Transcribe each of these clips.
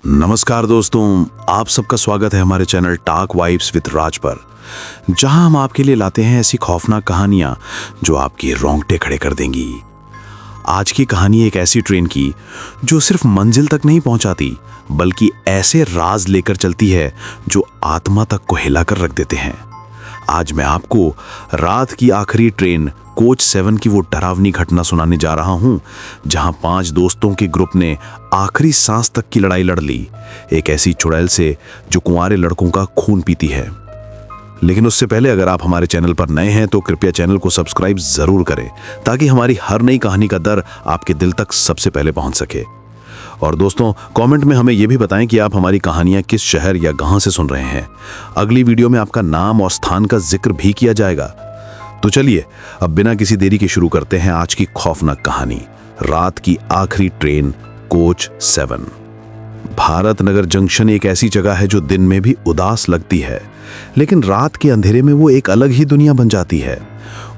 नमस्कार दोस्तों, आप सबका स्वागत है हमारे चैनल टॉक वाइब्स विद राज पर, जहां हम आपके लिए लाते हैं ऐसी खौफनाक कहानियां जो आपके रोंगटे खड़े कर देंगी। आज की कहानी एक ऐसी ट्रेन की जो सिर्फ मंजिल तक नहीं पहुंचाती, बल्कि ऐसे राज लेकर चलती है जो आत्मा तक को हिलाकर रख देते हैं। आज मैं आपको रात की आखिरी ट्रेन कोच 7 की वो डरावनी घटना सुनाने जा रहा हूं, जहां 5 दोस्तों के ग्रुप ने आखिरी सांस तक की लड़ाई लड़ ली, एक ऐसी चुड़ैल से जो कुंवारे लड़कों का खून पीती है। लेकिन उससे पहले अगर आप हमारे चैनल पर नए हैं तो कृपया चैनल को सब्सक्राइब जरूर करें, ताकि हमारी हर नई कहानी का दर आपके दिल तक सबसे पहले पहुंच सके। और दोस्तों, कमेंट में हमें यह भी बताएं कि आप हमारी कहानियां किस शहर या गांव से सुन रहे हैं। अगली वीडियो में आपका नाम और स्थान का जिक्र भी किया जाएगा। तो चलिए अब बिना किसी देरी के शुरू करते हैं आज की खौफनाक कहानी, रात की आखिरी train coach 7। Bharat Nagar junction एक ऐसी जगह है जो दिन में भी उदास लगती है, लेकिन रात के अंधेरे में वो एक अलग ही दुनिया बन जाती है।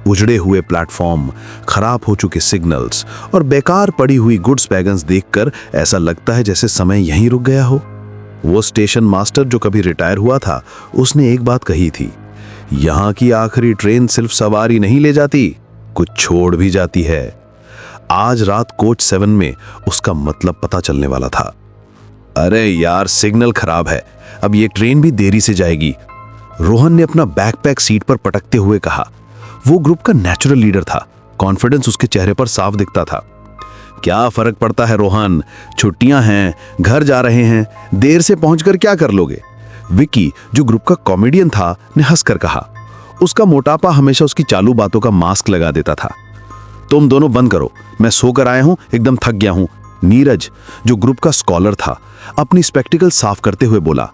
उजड़े हुए प्लेटफॉर्म, खराब हो चुके सिग्नल्स और बेकार पड़ी हुई गुड्स वैगन्स देखकर ऐसा लगता है जैसे समय यहीं रुक गया हो। वो स्टेशन मास्टर जो कभी रिटायर हुआ था, उसने एक बात कही थी, यहाँ की आखिरी ट्रेन सिर्फ सवारी नहीं ले जाती, कुछ छोड़ भी जाती है। आज रात कोच 7 में उसका मतलब पता चलने वाला था। अरे यार, सिग्नल खराब है, अब ये ट्रेन भी देरी से जाएगी, रोहन ने अपना बैकपैक सीट पर पटकते हुए कहा। वो ग्रुप का नेचुरल लीडर था, कॉन्फिडेंस उसके चेहरे पर साफ दिखता था। क्या फर्क पड़ता है रोहन, छुट्टियां हैं, घर जा रहे हैं, देर से पहुंचकर क्या कर लोगे? विक्की जो ग्रुप का कॉमेडियन था ने हंसकर कहा। उसका मोटापा हमेशा उसकी चालू बातों का मास्क लगा देता था। तुम दोनों बंद करो, मैं सोकर आया हूं, एकदम थक गया हूं, नीरज जो ग्रुप का स्कॉलर था अपनी स्पेक्टिकल साफ करते हुए बोला।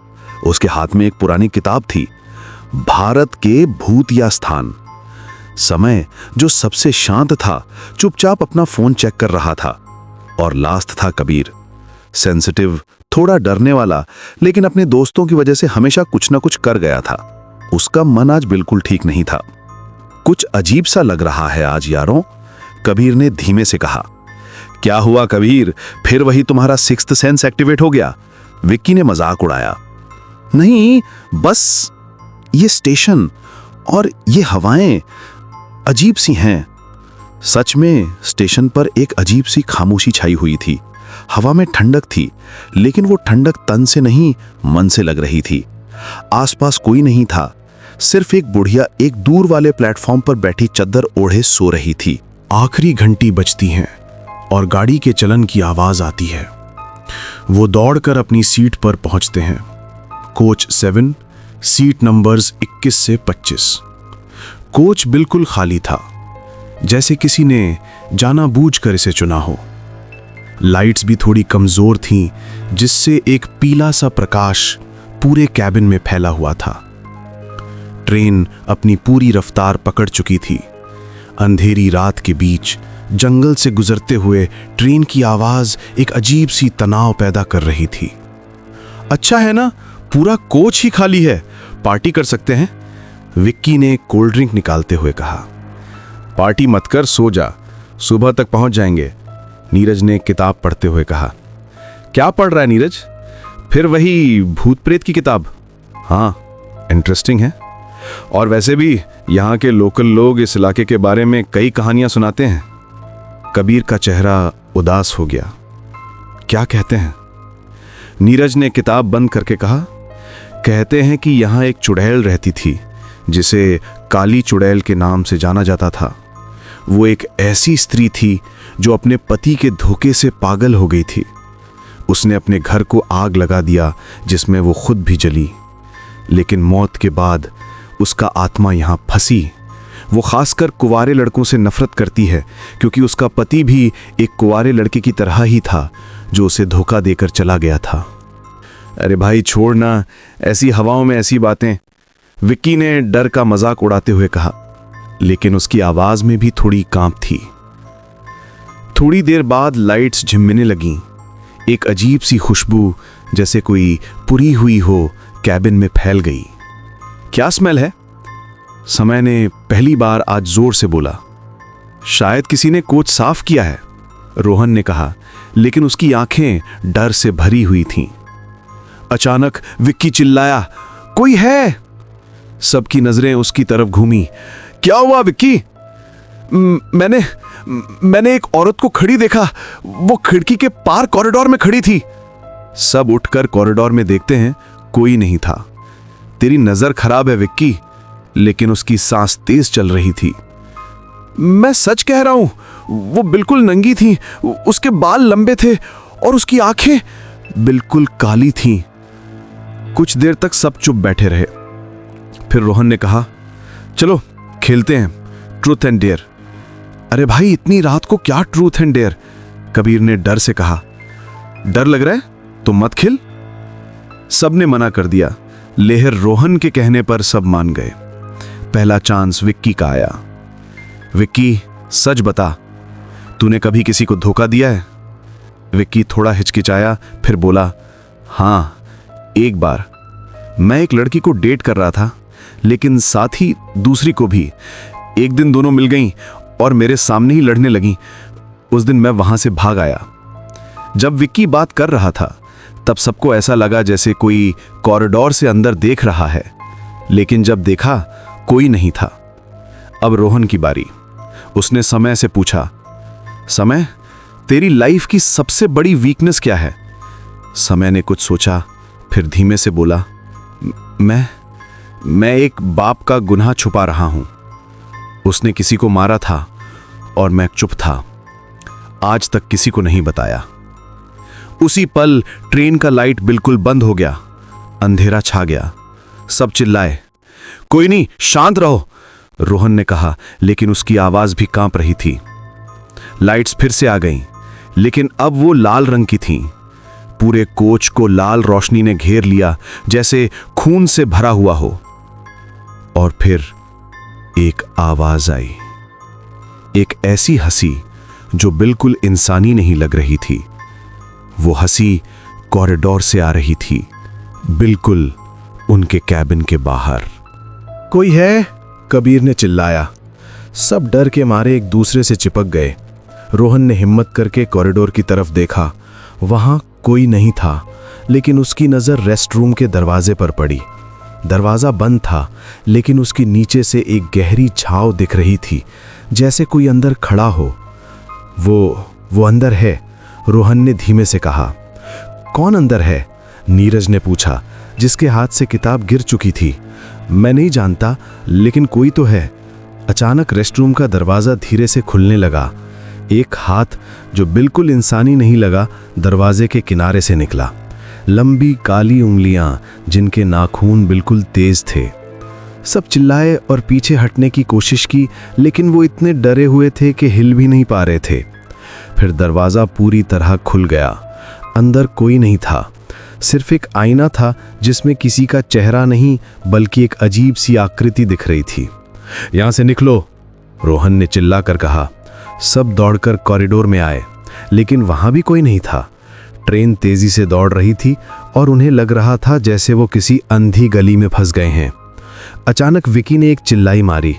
उसके हाथ में एक पुरानी किताब थी, भारत के भूत या स्थान। समय जो सबसे शांत था चुपचाप अपना फोन चेक कर रहा था। और लास्ट था कबीर, सेंसिटिव, थोड़ा डरने वाला, लेकिन अपने दोस्तों की वजह से हमेशा कुछ ना कुछ कर गया था। उसका मन आज बिल्कुल ठीक नहीं था। कुछ अजीब सा लग रहा है आज यारों, कबीर ने धीमे से कहा। क्या हुआ कबीर, फिर वही तुम्हारा सिक्स्थ सेंस एक्टिवेट हो गया? विक्की ने मजाक उड़ाया। नहीं, बस ये स्टेशन और ये हवाएं अजीब सी हैं। सच में स्टेशन पर एक अजीब सी खामोशी छाई हुई थी। हवा में ठंडक थी, लेकिन वो ठंडक तन से नहीं मन से लग रही थी। आसपास कोई नहीं था, सिर्फ एक बुढ़िया एक दूर वाले प्लेटफॉर्म पर बैठी चद्दर ओढ़े सो रही थी। आखिरी घंटी बजती है और गाड़ी के चलन की आवाज आती है। वो दौड़कर अपनी सीट पर पहुंचते हैं। कोच 7, सीट नंबर्स 21 से 25। कोच बिल्कुल खाली था, जैसे किसी ने जानबूझकर इसे चुना हो। लाइट्स भी थोड़ी कमजोर थीं, जिससे एक पीला सा प्रकाश पूरे कैबिन में फैला हुआ था। ट्रेन अपनी पूरी रफ्तार पकड़ चुकी थी। अंधेरी रात के बीच जंगल से गुजरते हुए ट्रेन की आवाज एक अजीब सी तनाव पैदा कर रही थी। अच्छा है ना, पूरा कोच ही खाली है, पार्टी कर सकते हैं, विक्की ने कोल्ड ड्रिंक निकालते हुए कहा। पार्टी मत कर, सो जा, सुबह तक पहुंच जाएंगे, नीरज ने किताब पढ़ते हुए कहा। क्या पढ़ रहा है नीरज? फिर वही भूत प्रेत की किताब? हाँ, इंटरेस्टिंग है। और वैसे भी यहाँ के लोकल लोग इस इलाके के बारे में कई कहानियां सुनाते हैं। कबीर का चेहरा उदास हो गया। क्या कहते हैं? नीरज ने किताब बंद करके कहा। कहते हैं कि यहाँ एक चुड़ैल रहती थी, जिसे काली चुड़ैल के नाम से जाना जाता था। वो एक ऐसी स्त्री थी जो अपने पति के धोखे से पागल हो गई थी। उसने अपने घर को आग लगा दिया, जिसमें वो खुद भी जली। लेकिन मौत के बाद उसका आत्मा यहाँ फंसी। वो खासकर कुंवारे लड़कों से नफरत करती है, क्योंकि उसका पति भी एक कुंवारे लड़के की तरह ही था जो उसे धोखा देकर चला गया था। अरे भाई छोड़ना, ऐसी हवाओं में ऐसी बातें, विक्की ने डर का मजाक उड़ाते हुए कहा, लेकिन उसकी आवाज में भी थोड़ी कांप थी। थोड़ी देर बाद लाइट्स झिमने लगीं। एक अजीब सी खुशबू, जैसे कोई पुरी हुई हो, कैबिन में फैल गई। क्या स्मेल है? समय ने पहली बार आज जोर से बोला। शायद किसी ने कोच साफ किया है, रोहन ने कहा, लेकिन उसकी आंखें डर से भरी हुई थीं। अचानक विक्की चिल्लाया, कोई है? सबकी नजरें उसकी तरफ घूमी। क्या हुआ विक्की? मैंने एक औरत को खड़ी देखा, वो खिड़की के पार कॉरिडोर में खड़ी थी। सब उठकर कॉरिडोर में देखते हैं, कोई नहीं था। तेरी नजर खराब है विक्की, लेकिन उसकी सांस तेज चल रही थी। मैं सच कह रहा हूं, वो बिल्कुल नंगी थी, उसके बाल लंबे थे और उसकी आंखें बिल्कुल काली थीं। कुछ देर तक सब चुप बैठे रहे। फिर रोहन ने कहा, चलो खेलते हैं, ट्रूथ एंड डेयर। अरे भाई, इतनी रात को क्या ट्रूथ एंड डेयर? कबीर ने डर से कहा। डर लग रहा है तो मत खेल। सबने मना कर दिया। लेहर रोहन के कहने पर सब मान गए। पहला चांस विक्की का आया। विक्की, सच बता, तूने कभी किसी को धोखा दिया है? विक्की थोड़ा हिचकिचाया, फिर बोला, हाँ, एक बार। मैं एक लड़की को डेट कर रहा था, लेकिन साथ ही दूसरी को भी। एक दिन दोनों मिल गईं और मेरे सामने ही लड़ने लगीं। उस दिन मैं वहां से भाग आया। जब विक्की बात कर रहा था, तब सबको ऐसा लगा जैसे कोई कॉरिडोर से अंदर देख रहा है, लेकिन जब देखा कोई नहीं था। अब रोहन की बारी। उसने समय से पूछा, समय, तेरी लाइफ की सबसे बड़ी वीकनेस क्या है? समय ने कुछ सोचा, फिर धीमे से बोला, मैं एक बाप का गुनाह छुपा रहा हूं। उसने किसी को मारा था और मैं चुप था। आज तक किसी को नहीं बताया। उसी पल ट्रेन का लाइट बिल्कुल बंद हो गया। अंधेरा छा गया। सब चिल्लाए, कोई नहीं, शांत रहो, रोहन ने कहा, लेकिन उसकी आवाज भी कांप रही थी। लाइट्स फिर से आ गईं, लेकिन अब वो लाल रंग की थीं। पूरे कोच को लाल रोशनी ने घेर लिया, जैसे खून से भरा हुआ हो। और फिर एक आवाज आई, एक ऐसी हंसी जो बिल्कुल इंसानी नहीं लग रही थी। वो हंसी कॉरिडोर से आ रही थी, बिल्कुल उनके कैबिन के बाहर। कोई है? कबीर ने चिल्लाया। सब डर के मारे एक दूसरे से चिपक गए। रोहन ने हिम्मत करके कॉरिडोर की तरफ देखा। वहां कोई नहीं था, लेकिन उसकी नजर रेस्टरूम के दरवाजे पर पड़ी। दरवाजा बंद था, लेकिन उसके नीचे से एक गहरी छाव दिख रही थी, जैसे कोई अंदर खड़ा हो। वो अंदर है, रोहन ने धीमे से कहा। कौन अंदर है? नीरज ने पूछा, जिसके हाथ से किताब गिर चुकी थी। मैं नहीं जानता, लेकिन कोई तो है। अचानक रेस्टरूम का दरवाजा धीरे से खुलने लगा। एक हाथ, जो बिल्कुल इंसानी नहीं लगा, दरवाजे के किनारे से निकला। लंबी काली उंगलियां, जिनके नाखून बिल्कुल तेज थे। सब चिल्लाए और पीछे हटने की कोशिश की, लेकिन वो इतने डरे हुए थे कि हिल भी नहीं पा रहे थे। फिर दरवाजा पूरी तरह खुल गया। अंदर कोई नहीं था, सिर्फ एक आईना था जिसमें किसी का चेहरा नहीं, बल्कि एक अजीब सी आकृति दिख रही थी। यहां से निकलो, रोहन ने चिल्लाकर कहा। सब दौड़कर कॉरिडोर में आए, लेकिन वहां भी कोई नहीं था। ट्रेन तेजी से दौड़ रही थी और उन्हें लग रहा था जैसे वो किसी अंधी गली में फंस गए हैं। अचानक विकी ने एक चिल्लाई मारी,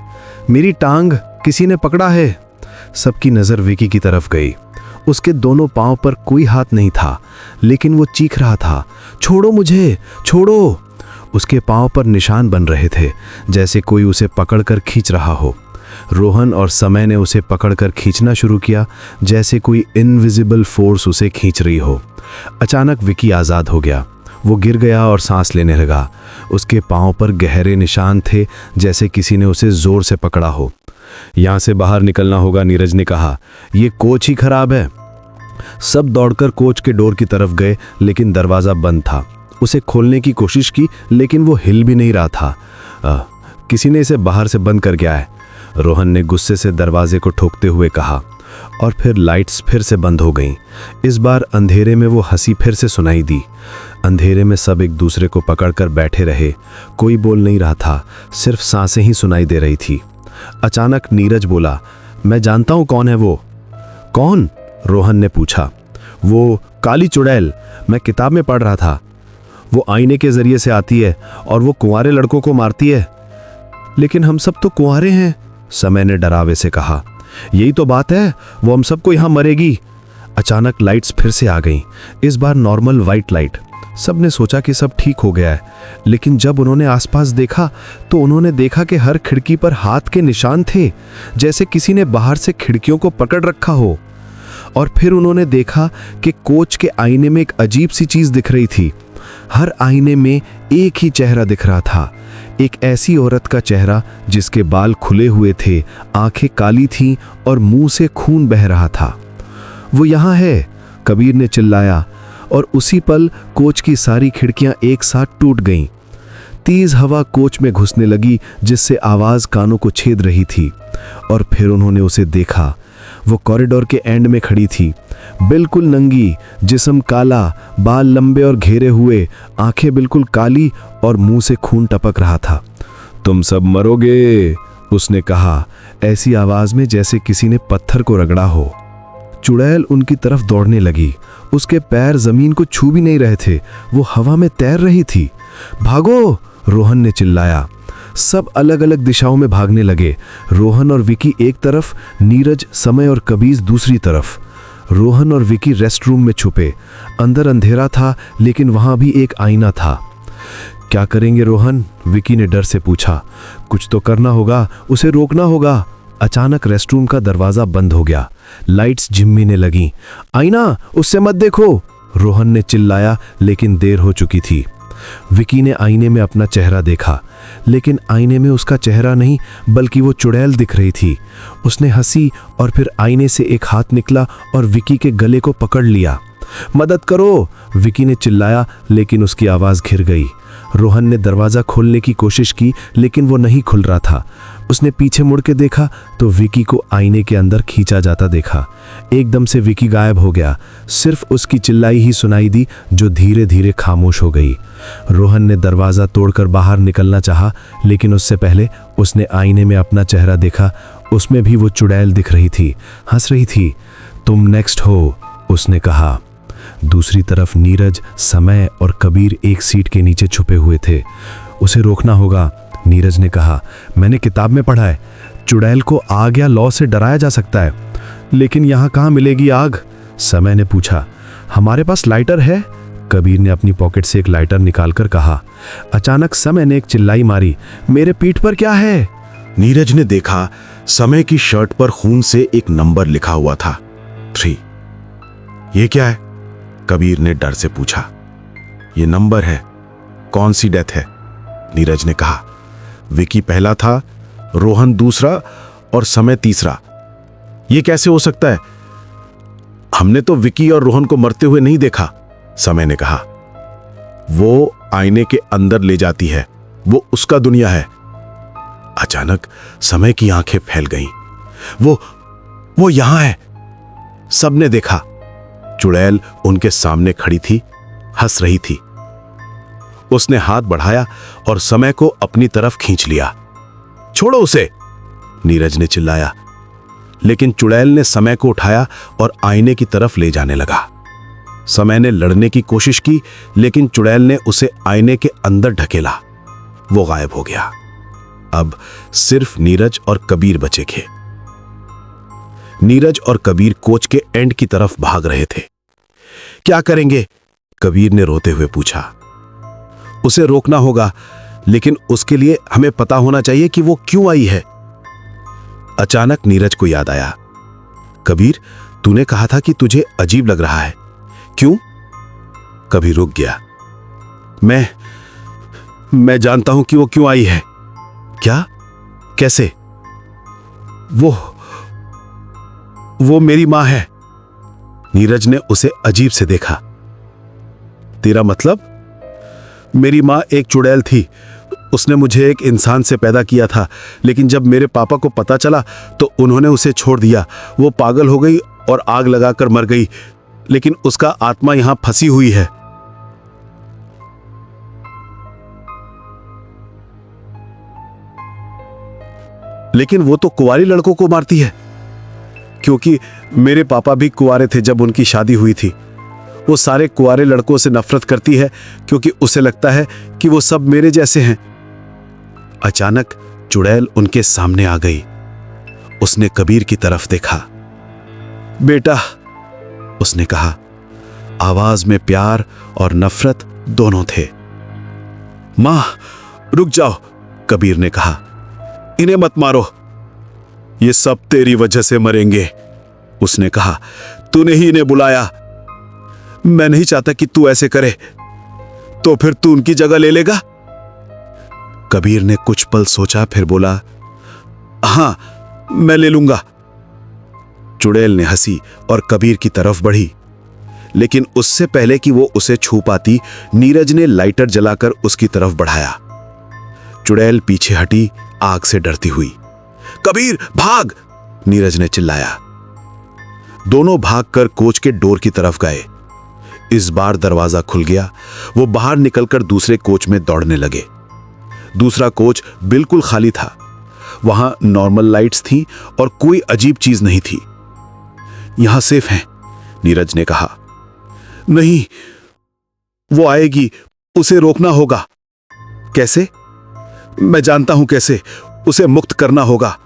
मेरी टांग, किसी ने पकड़ा है। सबकी नजर विकी की तरफ गई। उसके दोनों पांव पर कोई हाथ नहीं था, लेकिन वो चीख रहा था, छोड़ो मुझे, छोड़ो। उसके पांव पर निशान बन रहे थे, जैसे कोई उसे पकड़कर खींच रहा हो। रोहन और समय ने उसे पकड़कर खींचना शुरू किया, जैसे कोई इनविजिबल फोर्स उसे खींच रही हो। अचानक विकी आज़ाद हो गया। वो गिर गया और सांस लेने लगा। उसके पांव पर गहरे निशान थे, जैसे किसी ने उसे जोर से पकड़ा हो। यहां से बाहर निकलना होगा, नीरज ने कहा। ये कोच ही खराब है। सब दौड़कर कोच के डोर की तरफ गए, लेकिन दरवाजा बंद था। उसे खोलने की कोशिश की, लेकिन वो हिल भी नहीं रहा था। किसी ने इसे बाहर से बंद कर गया है, रोहन ने गुस्से से दरवाजे को ठोकते हुए कहा। और फिर लाइट्स फिर से बंद हो गईं। इस बार अंधेरे में वो हंसी फिर से सुनाई दी। अंधेरे में सब एक दूसरे को पकड़कर बैठे रहे। कोई बोल नहीं रहा था, सिर्फ सांसें ही सुनाई दे रही थी। अचानक नीरज बोला, मैं जानता हूं कौन है वो। कौन? रोहन ने पूछा। वो काली चुड़ैल, मैं किताब में पढ़ रहा था। वो आईने के जरिए से आती है और वो कुंवारे लड़कों को मारती है। लेकिन हम सब तो कुंवारे हैं, समय ने डरावे से कहा। यही तो बात है, वो हम सबको यहां मरेगी। अचानक लाइट्स फिर से आ गईं, इस बार नॉर्मल वाइट लाइट। सबने सोचा कि सब ठीक हो गया है, लेकिन जब उन्होंने आसपास देखा तो उन्होंने देखा कि हर खिड़की पर हाथ के निशान थे, जैसे किसी ने बाहर से खिड़कियों को पकड़ रखा हो। और फिर उन्होंने देखा कि कोच के आईने में एक अजीब सी चीज दिख रही थी। हर आईने में एक ही चेहरा दिख रहा था, एक ऐसी औरत का चेहरा जिसके बाल खुले हुए थे, आंखें काली थीं और मुंह से खून बह रहा था। वो यहाँ है, कबीर ने चिल्लाया, और उसी पल कोच की सारी खिड़कियां एक साथ टूट गईं। तेज हवा कोच में घुसने लगी, जिससे आवाज कानों को छेद रही थी। और फिर उन्होंने उसे देखा। वो कॉरिडोर के एंड में खड़ी थी, बिल्कुल नंगी, जिस्म काला, बाल लंबे और घेरे हुए, आंखें बिल्कुल काली और मुंह से खून टपक रहा था। तुम सब मरोगे, उसने कहा, ऐसी आवाज में जैसे किसी ने पत्थर को रगड़ा हो। चुड़ैल उनकी तरफ दौड़ने लगी। उसके पैर जमीन को छू भी नहीं रहे थे, वो हवा में तैर रही थी। भागो, रोहन ने चिल्लाया। सब अलग अलग दिशाओं में भागने लगे। रोहन और विकी एक तरफ, नीरज, समय और कबीर दूसरी तरफ। रोहन और विकी रेस्ट रूम में छुपे। अंदर अंधेरा था, लेकिन वहां भी एक आईना था। क्या करेंगे रोहन? विकी ने डर से पूछा। कुछ तो करना होगा, उसे रोकना होगा। अचानक रेस्टरूम का दरवाजा बंद हो गया। लाइट्स झिममिने लगीं। आईना, उससे मत देखो, रोहन ने चिल्लाया, लेकिन देर हो चुकी थी। विकी ने आईने में अपना चेहरा देखा, लेकिन आईने में उसका चेहरा नहीं, बल्कि वो चुड़ैल दिख रही थी। उसने हंसी और फिर आईने से एक हाथ निकला और विकी के गले को पकड़ लिया। मदद करो, विकी ने चिल्लाया, लेकिन उसकी आवाज घिर गई। रोहन ने दरवाजा खोलने की कोशिश की, लेकिन वो नहीं खुल रहा था। उसने पीछे मुड़ के देखा तो विकी को आईने के अंदर खींचा जाता देखा। एकदम से विकी गायब हो गया। सिर्फ उसकी चिल्लाई ही सुनाई दी, जो धीरे धीरे खामोश हो गई। रोहन ने दरवाजा तोड़कर बाहर निकलना चाहा, लेकिन उससे पहले उसने आईने में अपना चेहरा देखा। उसमें भी वो चुड़ैल दिख रही थी, हंस रही थी। तुम नेक्स्ट हो, उसने कहा। दूसरी तरफ नीरज, समय और कबीर एक सीट के नीचे छुपे हुए थे। उसे रोकना होगा, नीरज ने कहा। मैंने किताब में पढ़ा है, चुड़ैल को आग या लौ से डराया जा सकता है, लेकिन यहाँ कहाँ मिलेगी आग? समय ने पूछा। हमारे पास लाइटर है, कबीर ने अपनी पॉकेट से एक लाइटर निकालकर कहा। अचानक समय ने एक चिल्लाई मारी, मेरे पीठ पर क्या है? नीरज ने देखा, समय की शर्ट पर खून से एक नंबर लिखा हुआ था, 3। ये क्या है? कबीर ने डर से पूछा। ये नंबर है। कौन सी डेथ है? नीरज ने कहा। विकी पहला था, रोहन दूसरा और समय तीसरा। ये कैसे हो सकता है? हमने तो विकी और रोहन को मरते हुए नहीं देखा, समय ने कहा। वो आईने के अंदर ले जाती है, वो उसका दुनिया है। अचानक समय की आंखें फैल गईं। वो यहां है। सबने देखा, चुड़ैल उनके सामने खड़ी थी, हंस रही थी। उसने हाथ बढ़ाया और समय को अपनी तरफ खींच लिया। छोड़ो उसे, नीरज ने चिल्लाया, लेकिन चुड़ैल ने समय को उठाया और आईने की तरफ ले जाने लगा। समय ने लड़ने की कोशिश की, लेकिन चुड़ैल ने उसे आईने के अंदर ढकेला। वो गायब हो गया। अब सिर्फ नीरज और कबीर बचे थे। नीरज और कबीर कोच के एंड की तरफ भाग रहे थे। क्या करेंगे? कबीर ने रोते हुए पूछा। उसे रोकना होगा, लेकिन उसके लिए हमें पता होना चाहिए कि वो क्यों आई है। अचानक नीरज को याद आया। कबीर, तूने कहा था कि तुझे अजीब लग रहा है, क्यों? कबीर रुक गया। मैं जानता हूं कि वो क्यों आई है। क्या? कैसे? वो मेरी मां है। नीरज ने उसे अजीब से देखा। तेरा मतलब? मेरी मां एक चुड़ैल थी। उसने मुझे एक इंसान से पैदा किया था, लेकिन जब मेरे पापा को पता चला तो उन्होंने उसे छोड़ दिया। वो पागल हो गई और आग लगाकर मर गई, लेकिन उसका आत्मा यहां फंसी हुई है। लेकिन वो तो कुंवारी लड़कों को मारती है, क्योंकि मेरे पापा भी कुंवारे थे जब उनकी शादी हुई थी। वो सारे कुंवारे लड़कों से नफरत करती है, क्योंकि उसे लगता है कि वो सब मेरे जैसे हैं। अचानक चुड़ैल उनके सामने आ गई। उसने कबीर की तरफ देखा। बेटा, उसने कहा, आवाज में प्यार और नफरत दोनों थे। मां, रुक जाओ, कबीर ने कहा, इन्हें मत मारो, ये सब तेरी वजह से मरेंगे। उसने कहा, तूने ही इन्हें बुलाया, मैं नहीं चाहता कि तू ऐसे करे। तो फिर तू उनकी जगह ले लेगा? कबीर ने कुछ पल सोचा, फिर बोला, हां, मैं ले लूंगा। चुड़ैल ने हंसी और कबीर की तरफ बढ़ी, लेकिन उससे पहले कि वो उसे छू पाती, नीरज ने लाइटर जलाकर उसकी तरफ बढ़ाया। चुड़ैल पीछे हटी, आग से डरती हुई। कबीर, भाग! नीरज ने चिल्लाया। दोनों भागकर कोच के डोर की तरफ गए। इस बार दरवाजा खुल गया। वो बाहर निकलकर दूसरे कोच में दौड़ने लगे। दूसरा कोच बिल्कुल खाली था। वहां नॉर्मल लाइट्स थीं और कोई अजीब चीज नहीं थी। यहां सेफ हैं, नीरज ने कहा। नहीं, वो आएगी, उसे रोकना होगा। कैसे? मैं जानता हूं कैसे, उसे मुक्त करना होगा।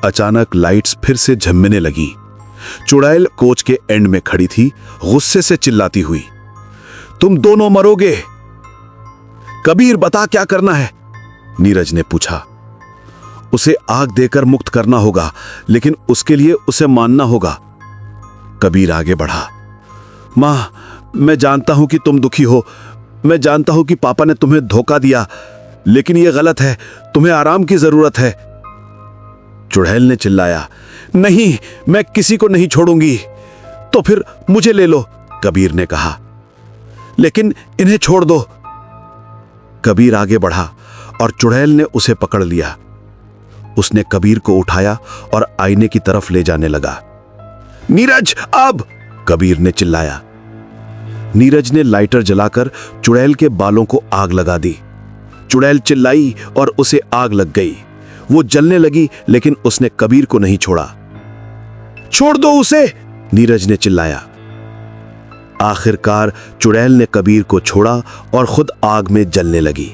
अचानक लाइट्स फिर से झमकने लगी। चुड़ैल कोच के एंड में खड़ी थी, गुस्से से चिल्लाती हुई, तुम दोनों मरोगे। कबीर, बता क्या करना है? नीरज ने पूछा। उसे आग देकर मुक्त करना होगा, लेकिन उसके लिए उसे मानना होगा। कबीर आगे बढ़ा। मां, मैं जानता हूं कि तुम दुखी हो, मैं जानता हूं कि पापा ने तुम्हें धोखा दिया, लेकिन यह गलत है, तुम्हें आराम की जरूरत है। चुड़ैल ने चिल्लाया, नहीं, मैं किसी को नहीं छोड़ूंगी। तो फिर मुझे ले लो, कबीर ने कहा। लेकिन इन्हें छोड़ दो। कबीर आगे बढ़ा और चुड़ैल ने उसे पकड़ लिया। उसने कबीर को उठाया और आईने की तरफ ले जाने लगा। नीरज, अब! कबीर ने चिल्लाया। नीरज ने लाइटर जलाकर चुड़ैल के बालों को आग लगा दी। चुड़ैल चिल्लाई और उसे आग लग गई। वो जलने लगी, लेकिन उसने कबीर को नहीं छोड़ा। छोड़ दो उसे, नीरज ने चिल्लाया। आखिरकार चुड़ैल ने कबीर को छोड़ा और खुद आग में जलने लगी।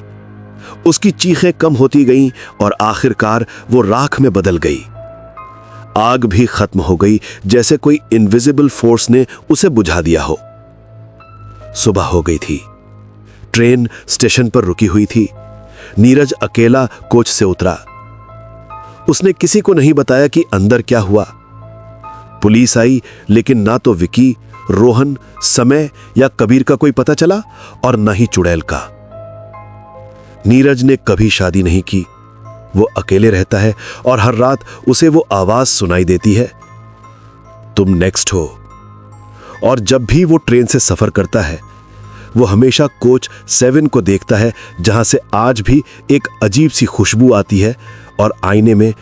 उसकी चीखें कम होती गईं और आखिरकार वो राख में बदल गई। आग भी खत्म हो गई, जैसे कोई इनविजिबल फोर्स ने उसे बुझा दिया हो। सुबह हो गई थी। ट्रेन स्टेशन पर रुकी हुई थी। नीरज अकेला कोच से उतरा। उसने किसी को नहीं बताया कि अंदर क्या हुआ। पुलिस आई, लेकिन ना तो विकी, रोहन, समय या कबीर का कोई पता चला और न ही चुड़ैल का। नीरज ने कभी शादी नहीं की। वो अकेले रहता है और हर रात उसे वो आवाज सुनाई देती है, तुम नेक्स्ट हो। और जब भी वो ट्रेन से सफर करता है, वो हमेशा कोच 7 को देखता है, जहां से आज भी एक अजीब सी खुशबू आती है और आईने में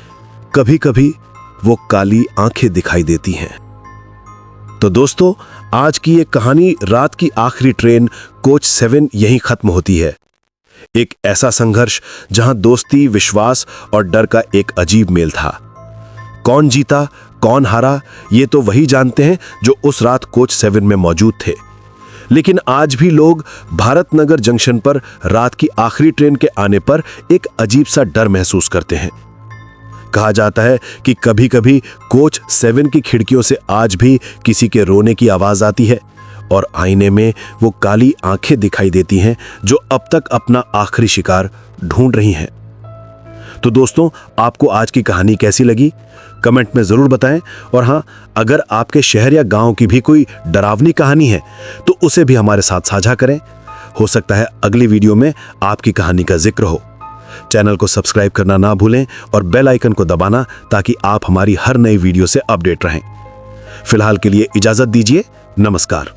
कभी कभी वो काली आंखें दिखाई देती हैं। तो दोस्तों, आज की ये कहानी रात की आखिरी ट्रेन कोच 7 यहीं खत्म होती है। एक ऐसा संघर्ष जहां दोस्ती, विश्वास और डर का एक अजीब मेल था। कौन जीता, कौन हारा, ये तो वही जानते हैं जो उस रात कोच 7 में मौजूद थे। लेकिन आज भी लोग भारत नगर जंक्शन पर रात की आखिरी ट्रेन के आने पर एक अजीब सा डर महसूस करते हैं। कहा जाता है कि कभी कभी कोच 7 की खिड़कियों से आज भी किसी के रोने की आवाज आती है और आईने में वो काली आंखें दिखाई देती हैं जो अब तक अपना आखिरी शिकार ढूंढ रही हैं। तो दोस्तों, आपको आज की कहानी कैसी लगी कमेंट में जरूर बताएं। और हां, अगर आपके शहर या गांव की भी कोई डरावनी कहानी है तो उसे भी हमारे साथ साझा करें। हो सकता है अगली वीडियो में आपकी कहानी का जिक्र हो। चैनल को सब्सक्राइब करना ना भूलें और बेल आइकन को दबाना ताकि आप हमारी हर नई वीडियो से अपडेट रहें। फिलहाल के लिए इजाजत दीजिए। नमस्कार।